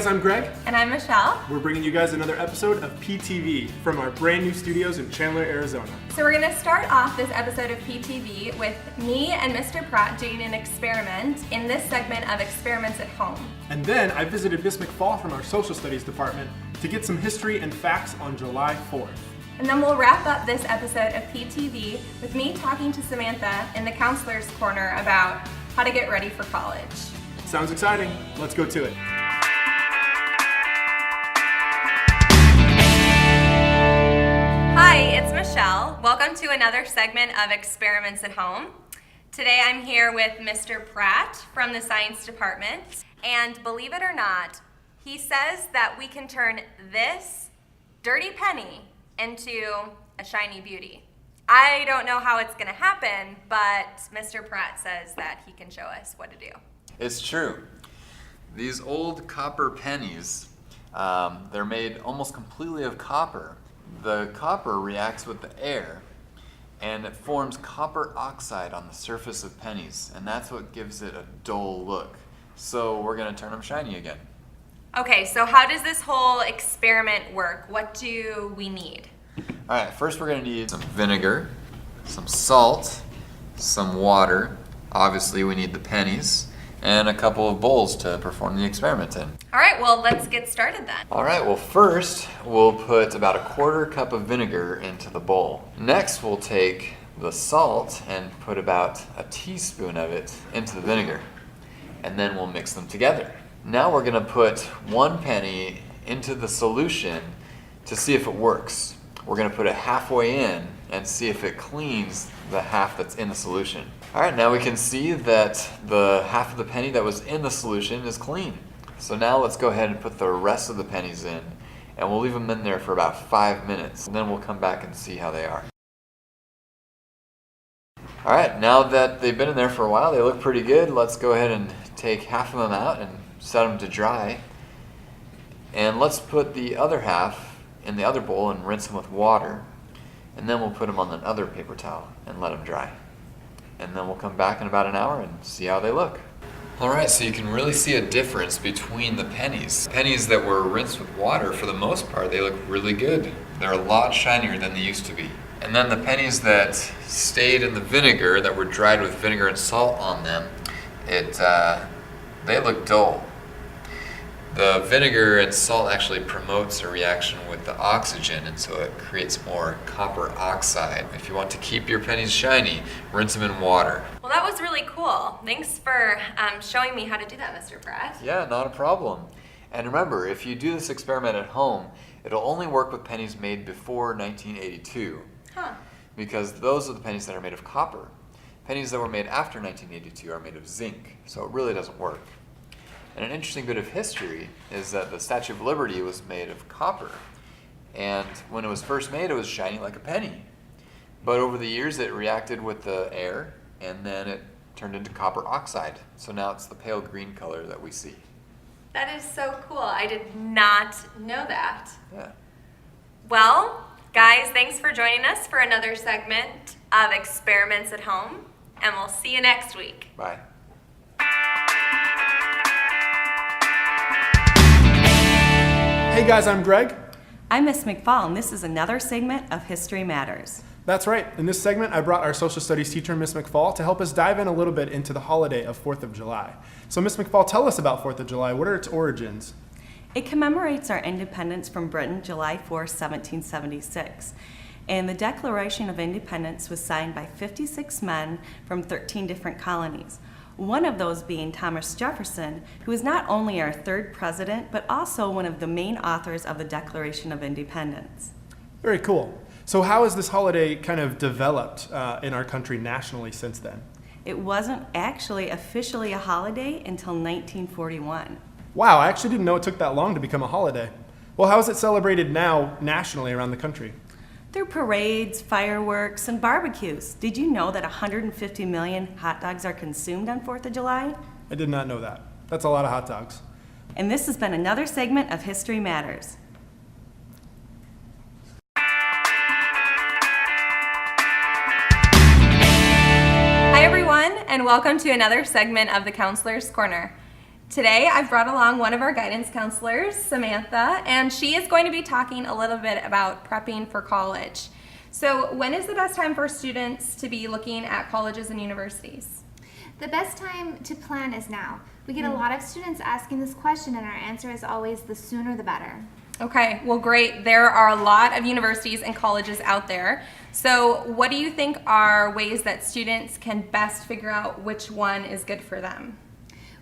guys, I'm Greg. And I'm Michelle. We're bringing you guys another episode of PTV from our brand new studios in Chandler, Arizona. So we're going to start off this episode of PTV with me and Mr. Pratt doing an experiment in this segment of Experiments at Home. And then I visited Miss McPhall from our social studies department to get some history and facts on July 4th. And then we'll wrap up this episode of PTV with me talking to Samantha in the Counselor's Corner about how to get ready for college. Sounds exciting. Let's go to it. Hi, it's Michelle. Welcome to another segment of Experiments at Home. Today I'm here with Mr. Pratt from the Science Department. And believe it or not, he says that we can turn this dirty penny into a shiny beauty. I don't know how it's going to happen, but Mr. Pratt says that he can show us what to do. It's true. These old copper pennies, they're made almost completely of copper. The copper reacts with the air and it forms copper oxide on the surface of pennies, and that's what gives it a dull look. So we're going to turn them shiny again. Okay, so how does this whole experiment work? What do we need? All right, first we're going to need some vinegar, some salt, some water. Obviously we need the pennies, and a couple of bowls to perform the experiment in. All right, well, let's get started then. All right, well first we'll put about a quarter cup of vinegar into the bowl. Next we'll take the salt and put about a teaspoon of it into the vinegar, and then we'll mix them together. Now we're going to put one penny into the solution to see if it works. We're going to put it halfway in and see if it cleans the half that's in the solution. All right, now we can see that the half of the penny that was in the solution is clean. So now let's go ahead and put the rest of the pennies in, and we'll leave them in there for about 5 minutes. And then we'll come back and see how they are. All right, now that they've been in there for a while, they look pretty good. Let's go ahead and take half of them out and set them to dry. And let's put the other half in the other bowl and rinse them with water. And then we'll put them on another paper towel and let them dry. And then we'll come back in about an hour and see how they look. All right, so you can really see a difference between the pennies. Pennies that were rinsed with water, for the most part, they look really good. They're a lot shinier than they used to be. And then the pennies that stayed in the vinegar, that were dried with vinegar and salt on them, they look dull. The vinegar and salt actually promotes a reaction with the oxygen, and so it creates more copper oxide. If you want to keep your pennies shiny, rinse them in water. Well, that was really cool. Thanks for showing me how to do that, Mr. Pratt. Yeah, not a problem. And remember, if you do this experiment at home, it'll only work with pennies made before 1982. Huh. Because those are the pennies that are made of copper. Pennies that were made after 1982 are made of zinc, so it really doesn't work. And an interesting bit of history is that the Statue of Liberty was made of copper. And when it was first made, it was shiny like a penny. But over the years, it reacted with the air, and then it turned into copper oxide. So now it's the pale green color that we see. That is so cool. I did not know that. Yeah. Well, guys, thanks for joining us for another segment of Experiments at Home, and we'll see you next week. Bye. Hey guys, I'm Greg. I'm Miss McPhall, and this is another segment of History Matters. That's right. In this segment, I brought our social studies teacher, Miss McPhall, to help us dive in a little bit into the holiday of 4th of July. So Miss McPhall, tell us about 4th of July. What are its origins? It commemorates our independence from Britain, July 4, 1776. And the Declaration of Independence was signed by 56 men from 13 different colonies. One of those being Thomas Jefferson, who is not only our third president, but also one of the main authors of the Declaration of Independence. Very cool. So how has this holiday kind of developed in our country nationally since then? It wasn't actually officially a holiday until 1941. Wow, I actually didn't know it took that long to become a holiday. Well, how is it celebrated now nationally around the country? Through parades, fireworks, and barbecues. Did you know that 150 million hot dogs are consumed on 4th of July? I did not know that. That's a lot of hot dogs. And this has been another segment of History Matters. Hi, everyone, and welcome to another segment of the Counselor's Corner. Today I've brought along one of our guidance counselors, Samantha, and she is going to be talking a little bit about prepping for college. So when is the best time for students to be looking at colleges and universities? The best time to plan is now. We get a lot of students asking this question, and our answer is always the sooner the better. Okay, well great. There are a lot of universities and colleges out there. So what do you think are ways that students can best figure out which one is good for them?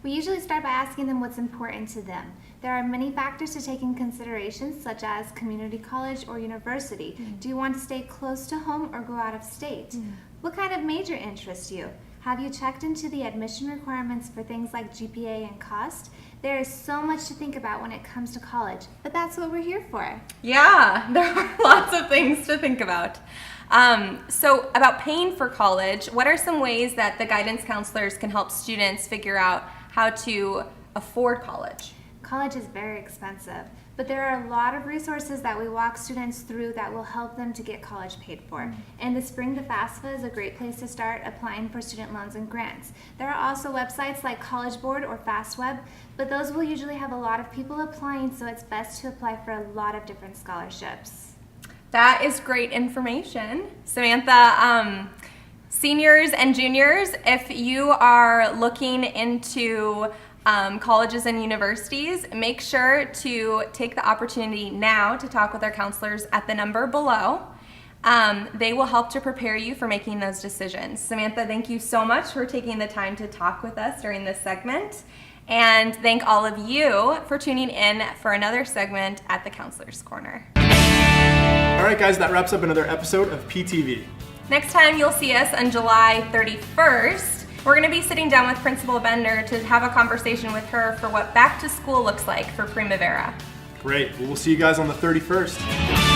We usually start by asking them what's important to them. There are many factors to take in consideration, such as community college or university. Do you want to stay close to home or go out of state? What kind of major interests you? Have you checked into the admission requirements for things like GPA and cost? There is so much to think about when it comes to college, but that's what we're here for. Yeah, there are lots of things to think about. So about paying for college, what are some ways that the guidance counselors can help students figure out how to afford college? College is very expensive, but there are a lot of resources that we walk students through that will help them to get college paid for. And the Spring to FAFSA is a great place to start applying for student loans and grants. There are also websites like College Board or FastWeb, but those will usually have a lot of people applying, so it's best to apply for a lot of different scholarships. That is great information. Samantha, seniors and juniors, if you are looking into colleges and universities, make sure to take the opportunity now to talk with our counselors at the number below. They will help to prepare you for making those decisions. Samantha, thank you so much for taking the time to talk with us during this segment. And thank all of you for tuning in for another segment at the Counselor's Corner. All right, guys, that wraps up another episode of PTV. Next time you'll see us on July 31st. We're going to be sitting down with Principal Bender to have a conversation with her for what back to school looks like for Primavera. Great. Well, we'll see you guys on the 31st.